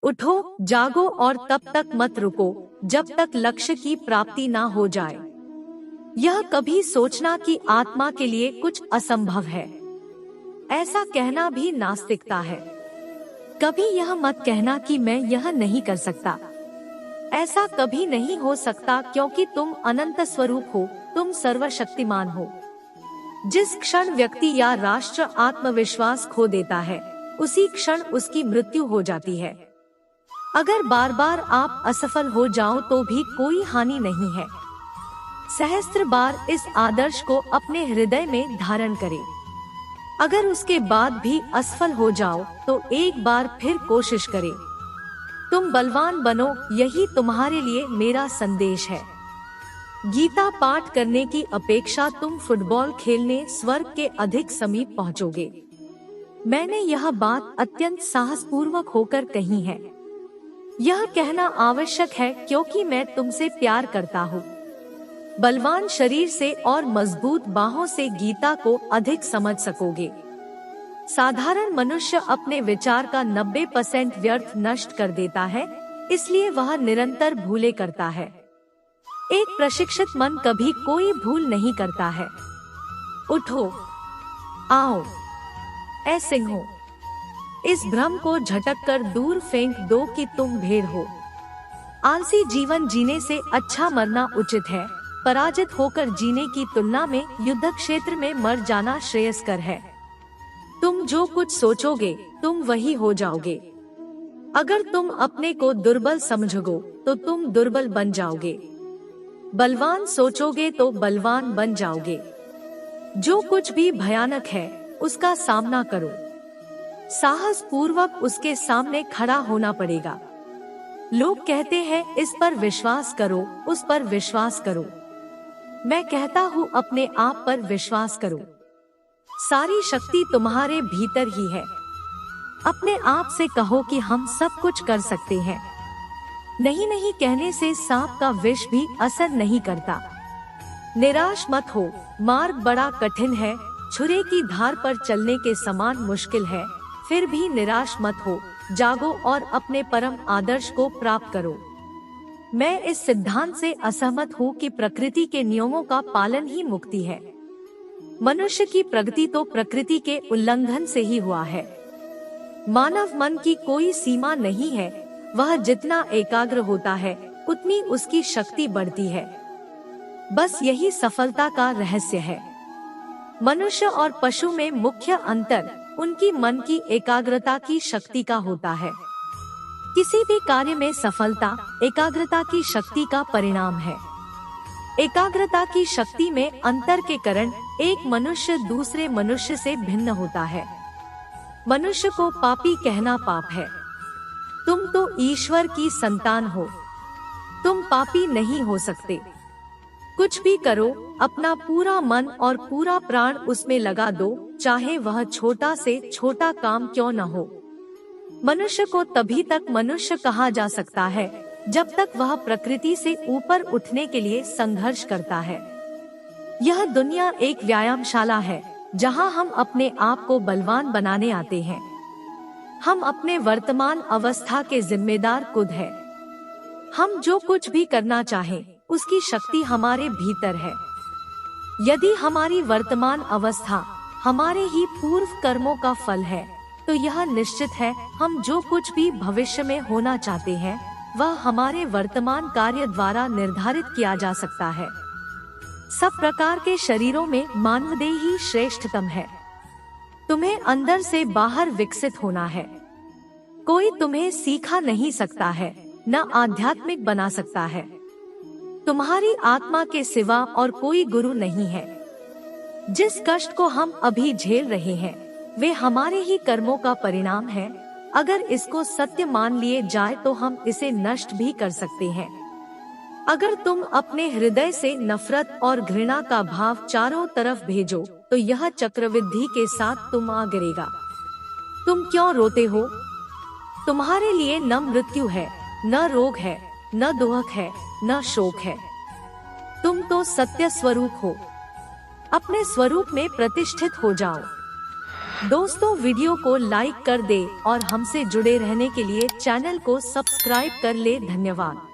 उठो, जागो और तब तक मत रुको जब तक लक्ष्य की प्राप्ति ना हो जाए। यह कभी सोचना कि आत्मा के लिए कुछ असंभव है, ऐसा कहना भी नास्तिकता है। कभी यह मत कहना कि मैं यह नहीं कर सकता। ऐसा कभी नहीं हो सकता, क्योंकि तुम अनंत स्वरूप हो, तुम सर्वशक्तिमान हो। जिस क्षण व्यक्ति या राष्ट्र आत्मविश्वास खो देता है, उसी क्षण उसकी मृत्यु हो जाती है। अगर बार बार आप असफल हो जाओ तो भी कोई हानि नहीं है। सहस्त्र बार इस आदर्श को अपने हृदय में धारण करें। अगर उसके बाद भी असफल हो जाओ तो एक बार फिर कोशिश करें। तुम बलवान बनो, यही तुम्हारे लिए मेरा संदेश है। गीता पाठ करने की अपेक्षा तुम फुटबॉल खेलने स्वर्ग के अधिक समीप पहुंचोगे। मैंने यह बात अत्यंत साहसपूर्वक होकर कही है। यह कहना आवश्यक है क्योंकि मैं तुमसे प्यार करता हूँ। बलवान शरीर से और मजबूत बाहों से गीता को अधिक समझ सकोगे। साधारण मनुष्य अपने विचार का 90% व्यर्थ नष्ट कर देता है, इसलिए वह निरंतर भूले करता है। एक प्रशिक्षित मन कभी कोई भूल नहीं करता है। उठो, आओ, ऐ सिंहो, इस भ्रम को झटक कर दूर फेंक दो कि तुम भेड़ हो। आलसी जीवन जीने से अच्छा मरना उचित है। पराजित होकर जीने की तुलना में युद्ध क्षेत्र में मर जाना श्रेयस्कर है। तुम जो कुछ सोचोगे तुम वही हो जाओगे। अगर तुम अपने को दुर्बल समझोगे तो तुम दुर्बल बन जाओगे। बलवान सोचोगे तो बलवान बन जाओगे। जो कुछ भी भयानक है उसका सामना करो। साहस पूर्वक उसके सामने खड़ा होना पड़ेगा। लोग कहते हैं इस पर विश्वास करो, उस पर विश्वास करो। मैं कहता हूँ अपने आप पर विश्वास करो। सारी शक्ति तुम्हारे भीतर ही है। अपने आप से कहो कि हम सब कुछ कर सकते हैं। नहीं नहीं कहने से सांप का विष भी असर नहीं करता। निराश मत हो, मार्ग बड़ा कठिन है, छुरे की धार पर चलने के समान मुश्किल है। फिर भी निराश मत हो, जागो और अपने परम आदर्श को प्राप्त करो। मैं इस सिद्धांत से असहमत हूँ कि प्रकृति के नियमों का पालन ही मुक्ति है। मनुष्य की प्रगति तो प्रकृति के उल्लंघन से ही हुआ है। मानव मन की कोई सीमा नहीं है। वह जितना एकाग्र होता है उतनी उसकी शक्ति बढ़ती है। बस यही सफलता का रहस्य है। मनुष्य और पशु में मुख्य अंतर उनकी मन की एकाग्रता की शक्ति का होता है। किसी भी कार्य में सफलता एकाग्रता की शक्ति का परिणाम है। एकाग्रता की शक्ति में अंतर के कारण एक मनुष्य दूसरे मनुष्य से भिन्न होता है। मनुष्य को पापी कहना पाप है। तुम तो ईश्वर की संतान हो, तुम पापी नहीं हो सकते। कुछ भी करो, अपना पूरा मन और पूरा प्राण उसमें लगा दो, चाहे वह छोटा से छोटा काम क्यों न हो। मनुष्य को तभी तक मनुष्य कहा जा सकता है जब तक वह प्रकृति से ऊपर उठने के लिए संघर्ष करता है। यह दुनिया एक व्यायामशाला है जहां हम अपने आप को बलवान बनाने आते हैं। हम अपने वर्तमान अवस्था के जिम्मेदार खुद है। हम जो कुछ भी करना चाहें उसकी शक्ति हमारे भीतर है। यदि हमारी वर्तमान अवस्था हमारे ही पूर्व कर्मों का फल है तो यह निश्चित है हम जो कुछ भी भविष्य में होना चाहते हैं वह हमारे वर्तमान कार्य द्वारा निर्धारित किया जा सकता है। सब प्रकार के शरीरों में मानवदेह ही श्रेष्ठतम है। तुम्हें अंदर से बाहर विकसित होना है। कोई तुम्हें सीखा नहीं सकता है, न आध्यात्मिक बना सकता है। तुम्हारी आत्मा के सिवा और कोई गुरु नहीं है। जिस कष्ट को हम अभी झेल रहे हैं वे हमारे ही कर्मों का परिणाम है। अगर इसको सत्य मान लिए जाए तो हम इसे नष्ट भी कर सकते हैं। अगर तुम अपने हृदय से नफरत और घृणा का भाव चारों तरफ भेजो तो यह चक्रवृद्धि के साथ तुम आ गिरेगा। तुम क्यों रोते हो? तुम्हारे लिए न मृत्यु है, न रोग है, न दुख है, न शोक है। तुम तो सत्य स्वरूप हो। अपने स्वरूप में प्रतिष्ठित हो जाओ। दोस्तों वीडियो को लाइक कर दे और हमसे जुड़े रहने के लिए चैनल को सब्सक्राइब कर ले। धन्यवाद।